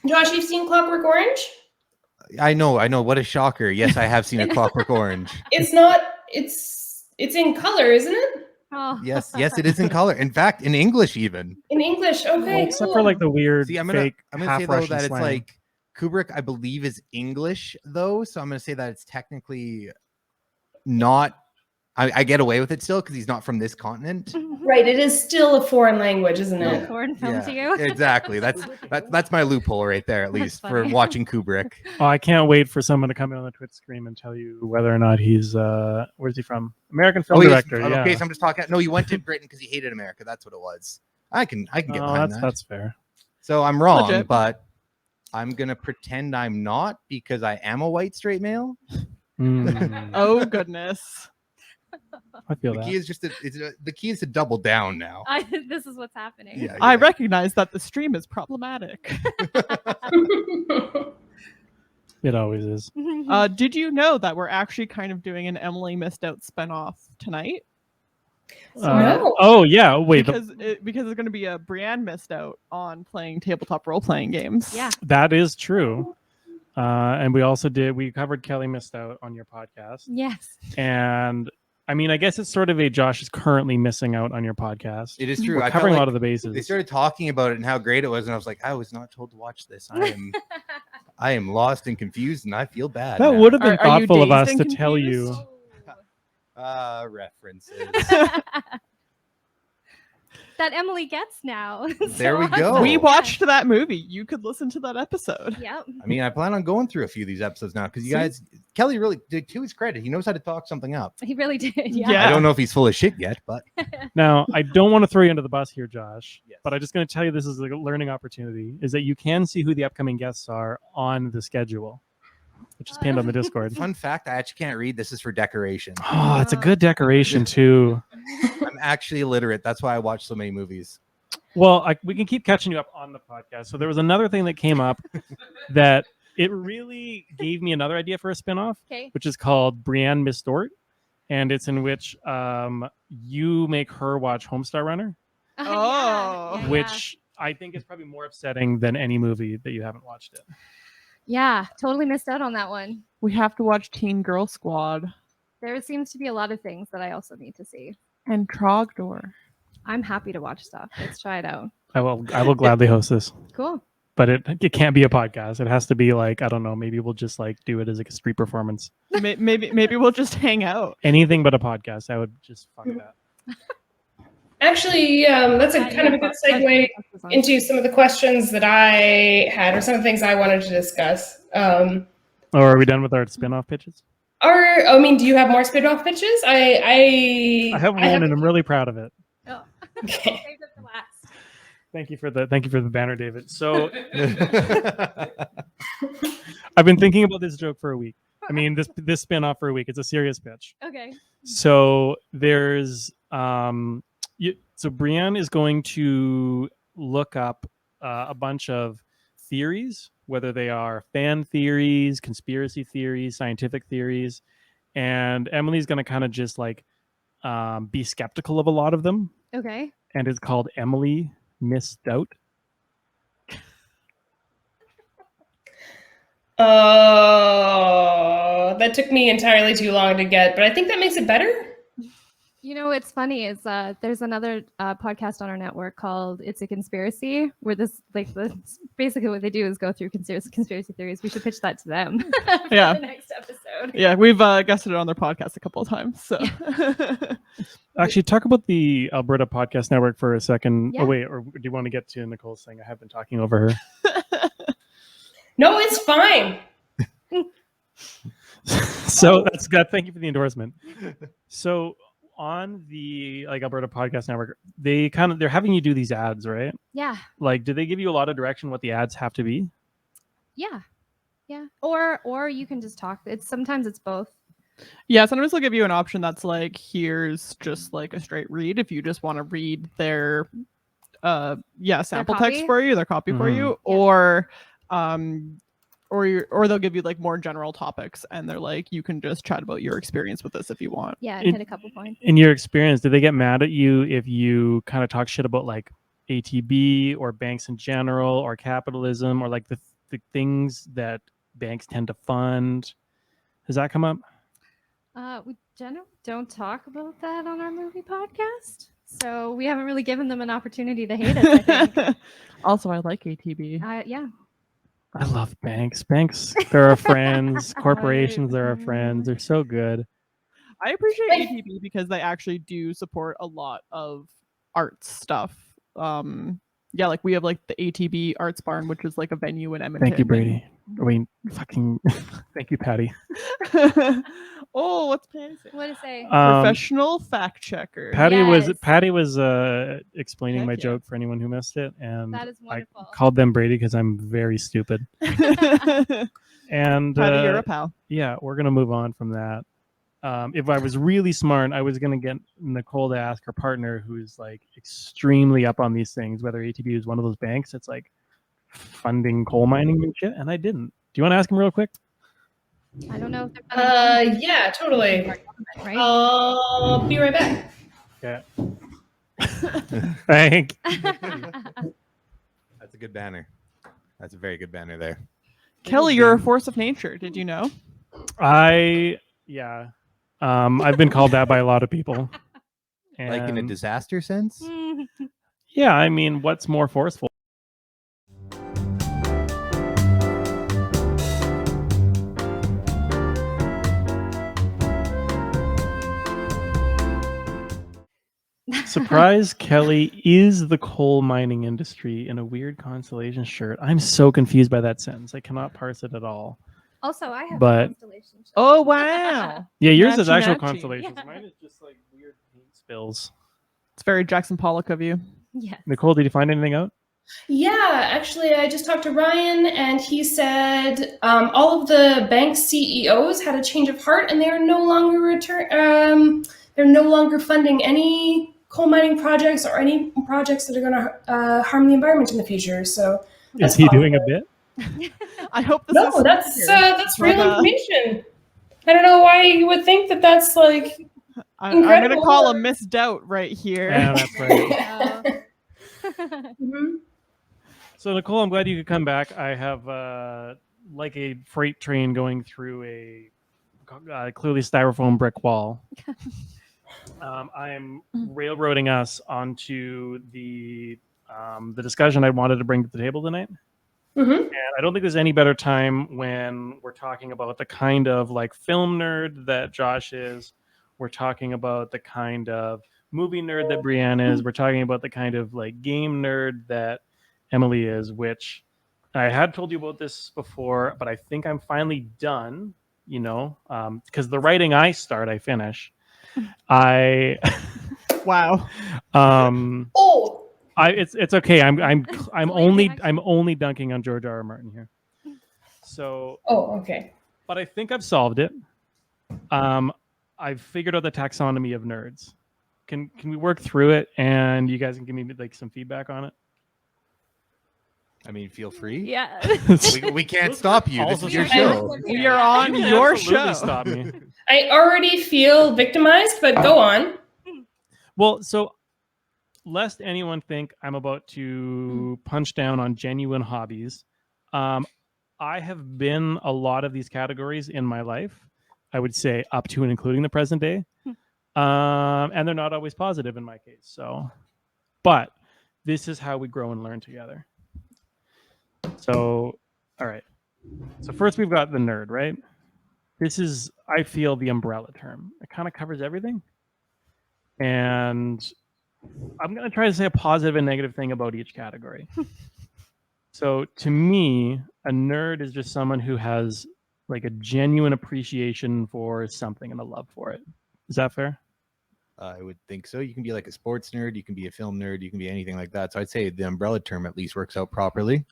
Josh, you've seen Clockwork Orange? I know. What a shocker. Yes, I have seen a Clockwork Orange. It's not. It's in color, isn't it? Oh. Yes, it is in color. In fact, in English even. In English. Okay. Well, except cool. for like the weird See, I'm fake gonna half say though Russian that slang. it's like Kubrick, I believe, is English though, so I'm gonna say that it's technically not. I get away with it still because he's not from this continent. Right. It is still a foreign language, isn't No it? foreign film to you. exactly. That's my loophole right there, at That's least for funny. watching Kubrick. Oh, I can't wait for someone to come in on the Twitch stream and tell you whether or not he's where's he from? American film director. Yeah. Okay, so I'm just talking. No, you went to Britain because he hated America. That's what it was. I can get behind that. That's fair. So I'm wrong, Legit. but I'm gonna pretend I'm not because I am a white straight male. Mm, Oh goodness. I feel The that. key is the key is to double down now. This is what's happening. Yeah, I yeah. recognize that the stream is problematic. It always is. Did you know that we're actually kind of doing an Emily Missed Out spinoff tonight? No. Oh yeah. Wait. Because it's going to be a Brienne missed out on playing tabletop role playing games. Yeah. That is true. And we covered Kelly Missed Out on your podcast. Yes. And I mean, I guess it's sort of a Josh is currently missing out on your podcast. It is true. We're I felt covering a like lot of the bases. they started talking about it and how great it was, and I was like, I was not told to watch this. I am lost and confused, and I feel bad. That now. would have been Are you thoughtful of us dazed to and tell confused? you. References. That Emily gets now. There we go. Oh. We watched that movie. You could listen to that episode. Yep. I mean, I plan on going through a few of these episodes now because you See? guys, Kelly really, to his credit, he knows how to talk something up. He really did. Yeah. Yeah. I don't know if he's full of shit yet, but Now, I don't want to throw you under the bus here, Josh, Yes. but I'm just going to tell you this is like a learning opportunity, is that you can see who the upcoming guests are on the schedule, which is pinned on the Discord. fun fact, I actually can't read. This is for decoration. Oh, it's a good decoration, too. I'm actually illiterate. That's why I watch so many movies. Well, we can keep catching you up on the podcast. So there was another thing that came up that it really gave me another idea for a spinoff, Okay. which is called Brienne Miss Dort. And it's in which you make her watch Homestar Runner, Oh. which I think is probably more upsetting than any movie that you haven't watched it. Yeah, totally missed out on that one. We have to watch Teen Girl Squad There seems to be a lot of things that I also need to see. and Trogdor. I'm happy to watch stuff. Let's try it out. I will gladly host this. Cool. But it can't be a podcast. It has to be like, I don't know, maybe we'll just like do it as like a street performance. Maybe we'll just hang out. Anything but a podcast. I would just fuck that. Actually, that's a kind of a good segue into some of the questions that I had, or some of the things I wanted to discuss. Or are we done with our spin-off pitches? Do you have more spin-off pitches? I have one and I'm really proud of it. Oh. Okay. Saved it for last. Thank you for the banner, David. So I've been thinking about this joke for a week. I mean, this spin-off for a week. It's a serious pitch. Okay. So there's so Brienne is going to look up a bunch of theories, whether they are fan theories, conspiracy theories, scientific theories, and Emily's going to kind of just like be skeptical of a lot of them. Okay. And it's called Emily Misdoubt. Oh, that took me entirely too long to get, but I think that makes it better. You know what's funny is there's another podcast on our network called "It's a Conspiracy," where basically what they do is go through conspiracy theories. We should pitch that to them for Yeah. the next episode. Yeah, we've guested it on their podcast a couple of times. So Actually, talk about the Alberta Podcast Network for a second. Yeah. Oh, wait, or do you want to get to Nicole's thing? I have been talking over her. No, it's fine. So that's good. Thank you for the endorsement. So on the Alberta Podcast Network, they're having you do these ads, right? Yeah. Like, do they give you a lot of direction what the ads have to be? Yeah. Yeah. Or you can just talk. Sometimes it's both. yeah, sometimes they'll give you an option that's like, here's just like a straight read if you just want to read their sample text copy? for you, their copy for you, Yeah. or they'll give you like more general topics and they're like, you can just chat about your experience with this if you want. Yeah, and hit a couple points. In your experience, do they get mad at you if you kind of talk shit about like ATB or banks in general or capitalism or like the things that banks tend to fund? Has that come up? We generally don't talk about that on our movie podcast, so we haven't really given them an opportunity to hate us. I think. Also, I like ATB. Yeah. I love banks. Banks, they're our friends. Corporations, they're our friends. They're so good. I appreciate ATB because they actually do support a lot of arts stuff. Yeah, like we have like the ATB Arts Barn, which is like a venue in Edmonton. Thank you, Brady. I mean, fucking thank you, Patty. Oh, what's Patty say? What to say? Professional fact checker. Patty was Yes. explaining Heck my yeah. joke for anyone who missed it, and That is wonderful. I called them Brady because I'm very stupid. And Patty, you're a pal. yeah, we're gonna move on from that. If I was really smart, I was gonna get Nicole to ask her partner, who's like extremely up on these things, whether ATB is one of those banks that's like funding coal mining and shit. And I didn't. Do you want to ask him real quick? I don't know if they're Yeah, totally. right. I'll be right back. Yeah. Thank. That's a good banner. That's a very good banner there. Kelly, you're a force of nature. Did you know? Yeah. I've been called that by a lot of people. Like in a And disaster sense? yeah, I mean, what's more forceful? Surprise, Kelly is the coal mining industry in a weird constellation shirt. I'm so confused by that sentence. I cannot parse it at all. Also, I have But- a constellation. shirt. Oh wow. Yeah, yours is Matchy, actual matchy. constellations. Yeah. Mine is just like weird paint spills. It's very Jackson Pollock of you. Yes. Nicole, did you find anything out? Yeah, actually, I just talked to Ryan, and he said all of the bank CEOs had a change of heart, and they are no longer they're no longer funding any coal mining projects or any projects that are going to harm the environment in the future. So Is That's he awesome. doing a bit? I hope this no, is that's But, real information. I don't know why you would think that that's like. I'm gonna Incredible. call a misdoubt right here. Yeah, that's right. Mhm. So Nicole, I'm glad you could come back. I have like a freight train going through a clearly styrofoam brick wall. I'm railroading us onto the discussion I wanted to bring to the table tonight. Mhm. And I don't think there's any better time when we're talking about the kind of like film nerd that Josh is. We're talking about the kind of movie nerd that Brianne is. We're talking about the kind of like game nerd that Emily is, which I had told you about this before, but I think I'm finally done, you know, because the writing I start, I finish. I Wow. Oh, it's okay. I'm Lazy only dunking on George R.R. Martin here. So, okay. but I think I've solved it. I've figured out the taxonomy of nerds. Can we work through it, and you guys can give me like some feedback on it? I mean, feel free. Yeah. We can't stop you. This Also is your true. show. We are on You can your absolutely show. Stop me. I already feel victimized, but go on. Well, so lest anyone think I'm about to punch down on genuine hobbies, I have been a lot of these categories in my life. I would say up to and including the present day, and they're not always positive in my case. So, but this is how we grow and learn together. So, all right. So first we've got the nerd, right? This is, I feel, the umbrella term. It kind of covers everything. And I'm going to try to say a positive and negative thing about each category. So to me, a nerd is just someone who has like a genuine appreciation for something and a love for it. Is that fair? I would think so. You can be like a sports nerd. You can be a film nerd. You can be anything like that. So I'd say the umbrella term at least works out properly.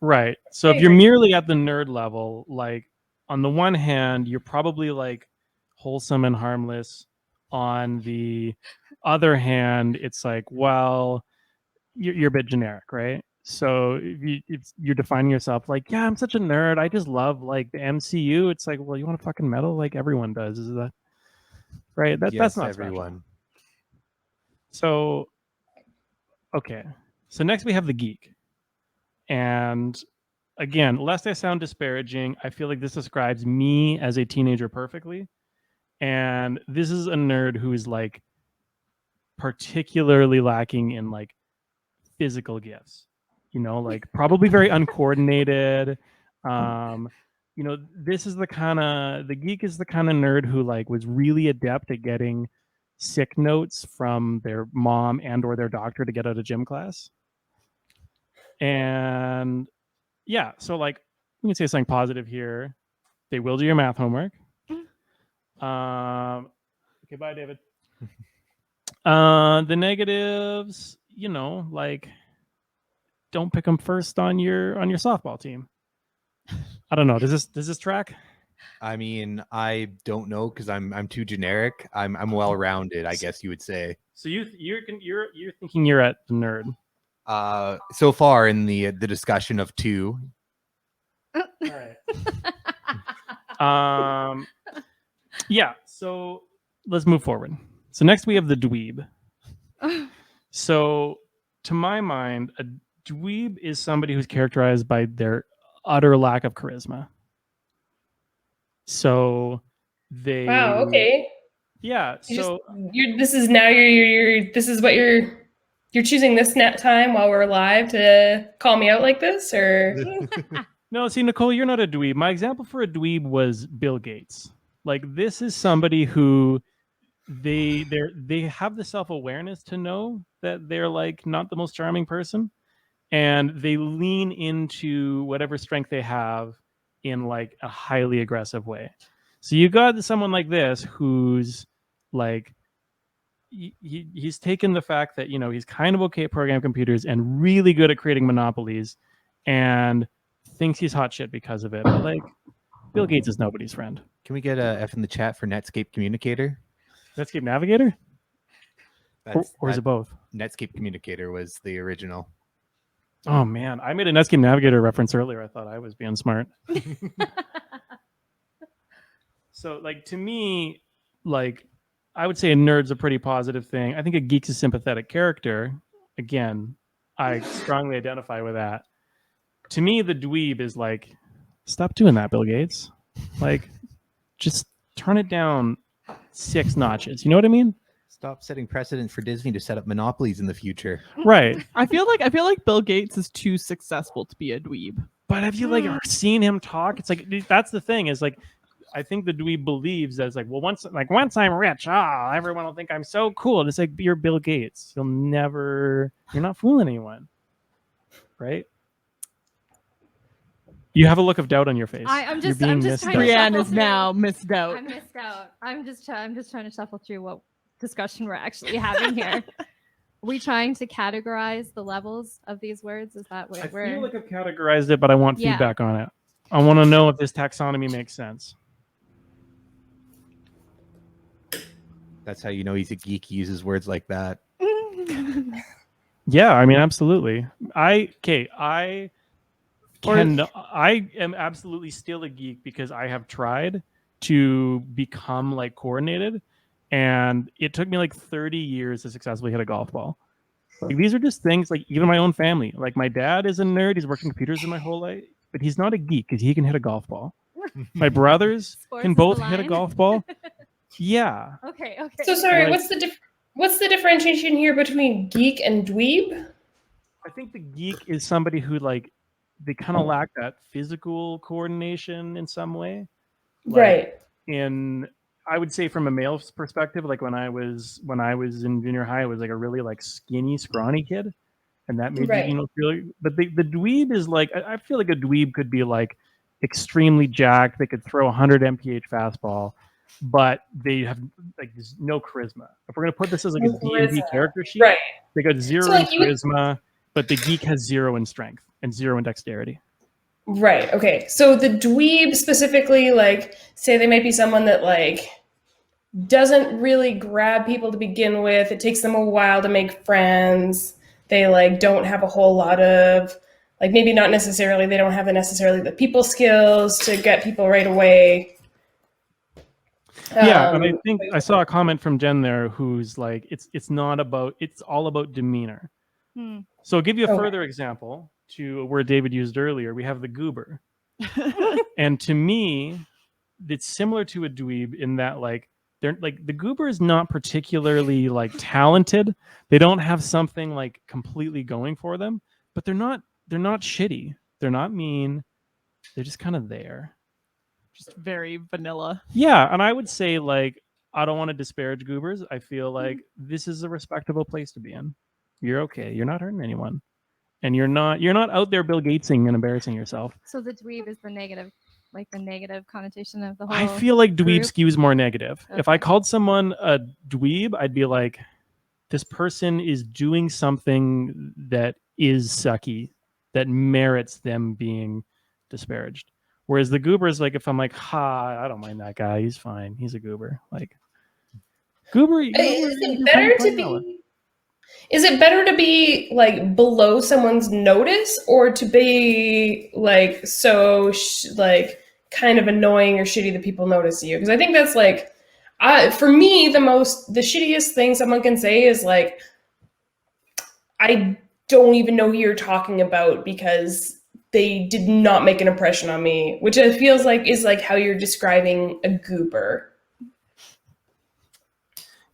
Right. So if you're merely at the nerd level, like on the one hand, you're probably like wholesome and harmless. On the other hand, it's like, well, you're a bit generic, right? So if you're defining yourself like, yeah, I'm such a nerd. I just love like the MCU. It's like, well, you want to fucking metal like everyone does. Is that right? That's not everyone. special. So, okay. So next we have the geek. And again, lest I sound disparaging, I feel like this describes me as a teenager perfectly. And this is a nerd who is like particularly lacking in like physical gifts, you know, like probably very uncoordinated. You know, this is the geek is the kind of nerd who like was really adept at getting sick notes from their mom and or their doctor to get out of gym class. And yeah, so like we can say something positive here. They will do your math homework. Okay, bye, David. The negatives, you know, like don't pick them first on your softball team. I don't know. Does this track? I mean, I don't know because I'm too generic. I'm well rounded, I guess you would say. So you're thinking you're at the nerd. So far in the discussion of two. All right. Yeah. So let's move forward. So next we have the dweeb. So to my mind, a dweeb is somebody who's characterized by their utter lack of charisma. So they Wow. Okay. Yeah. So This is now this is what you're choosing this time while we're live to call me out like this, or no, see, Nicole, you're not a dweeb. My example for a dweeb was Bill Gates. Like, this is somebody who they have the self-awareness to know that they're like not the most charming person, and they lean into whatever strength they have in like a highly aggressive way. So you got someone like this who's like he's taken the fact that, you know, he's kind of okay at programming computers and really good at creating monopolies and thinks he's hot shit because of it. But like, Bill Gates is nobody's friend. Can we get a F in the chat for Netscape Communicator? Netscape Navigator? Or is it both? Netscape Communicator was the original. Oh man, I made a Netscape Navigator reference earlier. I thought I was being smart. So like, to me, like, I would say a nerd's a pretty positive thing. I think a geek's a sympathetic character. Again, I strongly identify with that. To me, the dweeb is like, stop doing that, Bill Gates. Like, just turn it down 6 notches. You know what I mean? Stop setting precedent for Disney to set up monopolies in the future. Right. I feel like Bill Gates is too successful to be a dweeb. But have you like seen him talk? It's like, that's the thing, is like, I think the dweeb believes that it's like, well, once I'm rich, everyone will think I'm so cool. And it's like, you're Bill Gates. You're not fooling anyone. Right? You have a look of doubt on your face. I'm You're just being trying to missed out. Brienne shuffle is through. now missed out. I missed out. I'm just trying to shuffle through what discussion we're actually having here. Are we trying to categorize the levels of these words? Is that what I we're feel like I've categorized it, but I want Yeah. feedback on it. I want to know if this taxonomy makes sense. That's how you know he's a geek. He uses words like that. Yeah, I mean, absolutely. I am absolutely still a geek because I have tried to become like coordinated, and it took me like 30 years to successfully hit a golf ball. Like, these are just things, like, even my own family. Like, my dad is a nerd. He's worked in computers in my whole life, but he's not a geek because he can hit a golf ball. My brothers Sports can is both the hit a line. golf ball. Yeah. Okay. so sorry. Like- What's the differentiation here between geek and dweeb? I think the geek is somebody who, like, they kind of lack that physical coordination in some way. Like, Right. I would say from a male's perspective, like when I was in junior high, I was like a really like skinny, scrawny kid, and that made Right. you feel. But the dweeb is like, I feel like a dweeb could be like extremely jacked. They could throw 100 mph fastball, but they have like there's no charisma. If we're gonna put this as like No a D&D charisma. character sheet, Right. they got 0 So, in like, you- charisma, but the geek has 0 in strength and 0 in dexterity. Right. Okay. So the dweeb specifically, like, say they might be someone that like doesn't really grab people to begin with. It takes them a while to make friends. They like don't have a whole lot of like maybe not necessarily they don't have the people skills to get people right away. Yeah, and I think I saw a comment from Jen there who's like, it's all about demeanor. Hmm. So I'll give you a Okay. further example to a word David used earlier. We have the goober. And to me, it's similar to a dweeb in that like they're like the goober is not particularly like talented. They don't have something like completely going for them, but they're not shitty. They're not mean. They're just kind of there. Just very vanilla. Yeah, and I would say like I don't want to disparage goobers. I feel like this is a respectable place to be in. You're okay. You're not hurting anyone. And you're not out there Bill Gatesing and embarrassing yourself. So the dweeb is the negative connotation of the whole. I feel like dweeb group? skews more negative. If I Okay. called someone a dweeb, I'd be like, this person is doing something that is sucky, that merits them being disparaged. Whereas the goober is like, if I'm like, I don't mind that guy. He's fine. He's a goober. Like, goober. You know, Is you're it better quite to vanilla. be? Is it better to be like below someone's notice, or to be like like kind of annoying or shitty that people notice you? Because I think that's like, for me, the shittiest thing someone can say is like, I don't even know who you're talking about because they did not make an impression on me, which it feels like is like how you're describing a goober.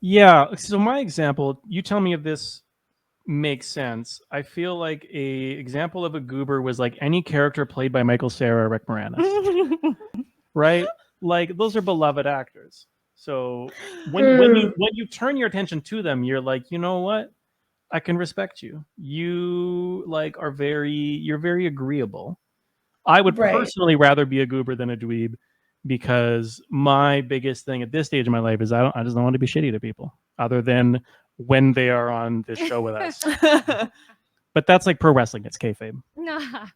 Yeah. So my example, you tell me if this makes sense. I feel like a example of a goober was like any character played by Michael Cera or Rick Moranis, right? Like those are beloved actors. So when you turn your attention to them, you're like, you know what? I can respect you. You like you're very agreeable. I would Right. personally rather be a goober than a dweeb because my biggest thing at this stage of my life is I just don't want to be shitty to people other than when they are on this show with us. But that's like pro wrestling. It's kayfabe. Nah.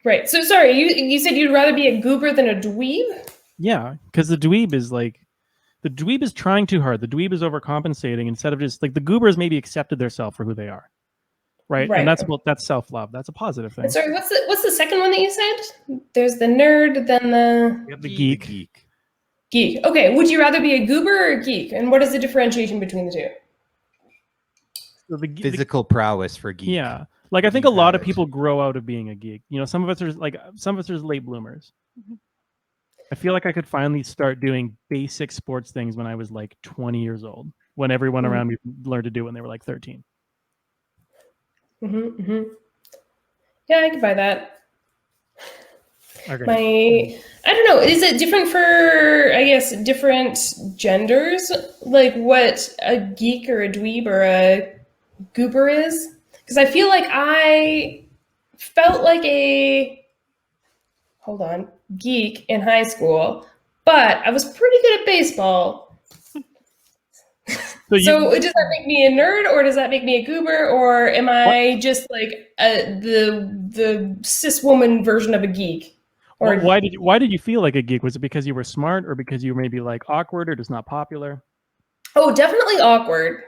Right. So sorry, you said you'd rather be a goober than a dweeb? Yeah, because the dweeb is trying too hard. The dweeb is overcompensating instead of just like the goobers maybe accepted themselves for who they are. Right. Right. And that's self-love. That's a positive thing. And sorry, what's the second one that you said? There's the nerd, then the We have the geek. geek. Okay, would you rather be a goober or a geek? And what is the differentiation between the two? So the Physical prowess for geek. yeah. Like I think a lot of people grow out of being a geek. You know, some of us are late bloomers. I feel like I could finally start doing basic sports things when I was like 20 years old, when everyone around me learned to do it when they were like 13. Yeah, I can buy that. Okay. I don't know. Is it different for, I guess, different genders? Like what a geek or a dweeb or a goober is? Because I feel like I felt like a, geek in high school, but I was pretty good at baseball. So does that make me a nerd, or does that make me a goober, or am I just like the cis woman version of a geek? Or why did you feel like a geek? Was it because you were smart, or because you were maybe like awkward or just not popular? Oh, definitely awkward.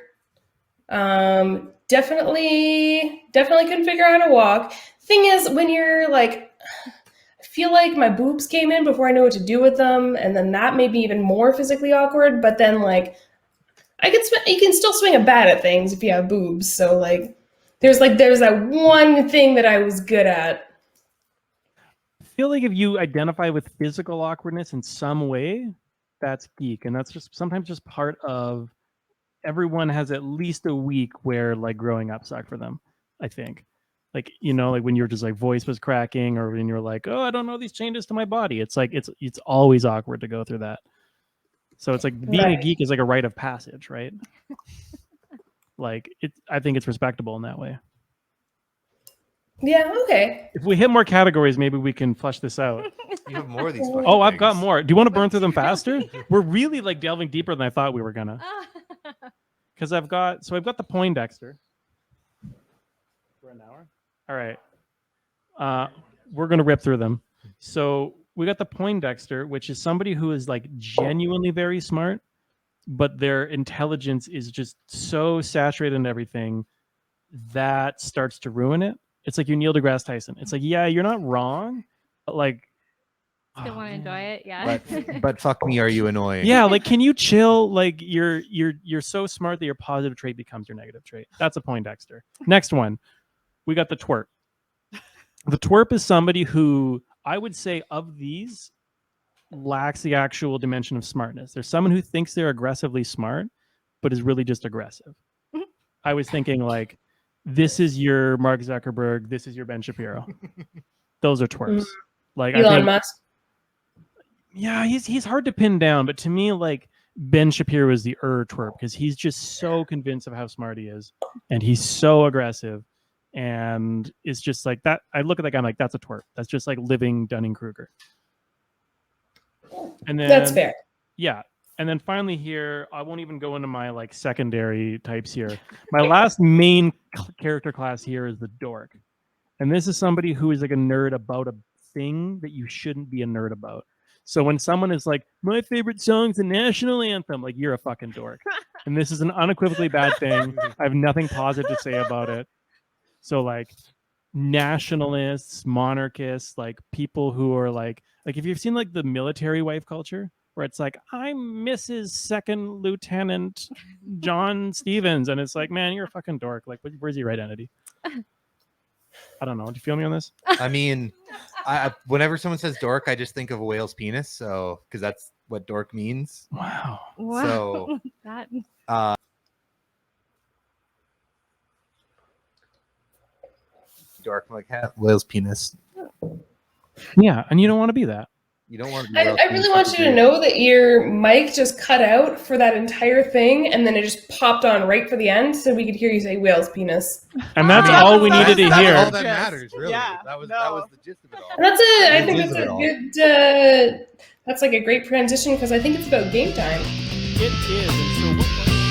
Definitely couldn't figure out how to walk. Thing is, when you're like, I feel like my boobs came in before I knew what to do with them, and then that made me even more physically awkward. But then like, you can still swing a bat at things if you have boobs. So like, there's that one thing that I was good at. I feel like if you identify with physical awkwardness in some way, that's geek, and that's just sometimes just part of. Everyone has at least a week where like growing up sucked for them. I think, like you know, like when you're just like voice was cracking, or when you're like, oh, I don't know these changes to my body. It's like it's always awkward to go through that. So it's like being a geek is like a rite of passage, right? Like I think it's respectable in that way. Yeah. Okay. If we hit more categories, maybe we can flesh this out. You have more of these. Oh, I've got more. Do you want to burn through them faster? We're really like delving deeper than I thought we were gonna. Because I've got the Poindexter for an hour. All right. We're gonna rip through them. So we got the Poindexter, which is somebody who is like genuinely very smart, but their intelligence is just so saturated in everything that starts to ruin it. It's like you Neil deGrasse Tyson. It's like, yeah, you're not wrong, but like Still want to enjoy it, yeah. But fuck me, are you annoying? yeah, like can you chill? Like you're so smart that your positive trait becomes your negative trait. That's a Poindexter. Next one, we got the twerp. The twerp is somebody who I would say of these lacks the actual dimension of smartness. There's someone who thinks they're aggressively smart, but is really just aggressive. I was thinking like, this is your Mark Zuckerberg, this is your Ben Shapiro. Those are twerps. Like Elon Musk. Yeah, he's hard to pin down, but to me, like Ben Shapiro is the twerp because he's just so convinced of how smart he is, and he's so aggressive, and it's just like that. I look at that guy, I'm like, that's a twerp. That's just like living Dunning-Kruger. And then That's fair. Yeah, and then finally here, I won't even go into my like secondary types here. My last main character class here is the dork, and this is somebody who is like a nerd about a thing that you shouldn't be a nerd about. So when someone is like, my favorite song's the national anthem, like you're a fucking dork. And this is an unequivocally bad thing. I have nothing positive to say about it. So like nationalists, monarchists, like people who are like if you've seen like the military wife culture, where it's like, I'm Mrs. Second Lieutenant John Stevens. And it's like, man, you're a fucking dork. Like, where's your identity? I don't know. Do you feel me on this? I mean, whenever someone says dork, I just think of a whale's penis. So, because what dork means. Wow. Wow. So that dork, I'm like whale's penis. Yeah, and you don't want to be that. You don't want to be I whale's really penis, want that's you to weird. know that your mic just cut out for that entire thing, and then it just popped on right for the end, so we could hear you say whale's penis. And that's Ah, all we that's- needed to that's hear. all that Yes. matters, really. Yeah, That was no. the gist of it all. And that's I It think is that's it a all. good. That's like a great transition because I think it's about game time. It is. And so what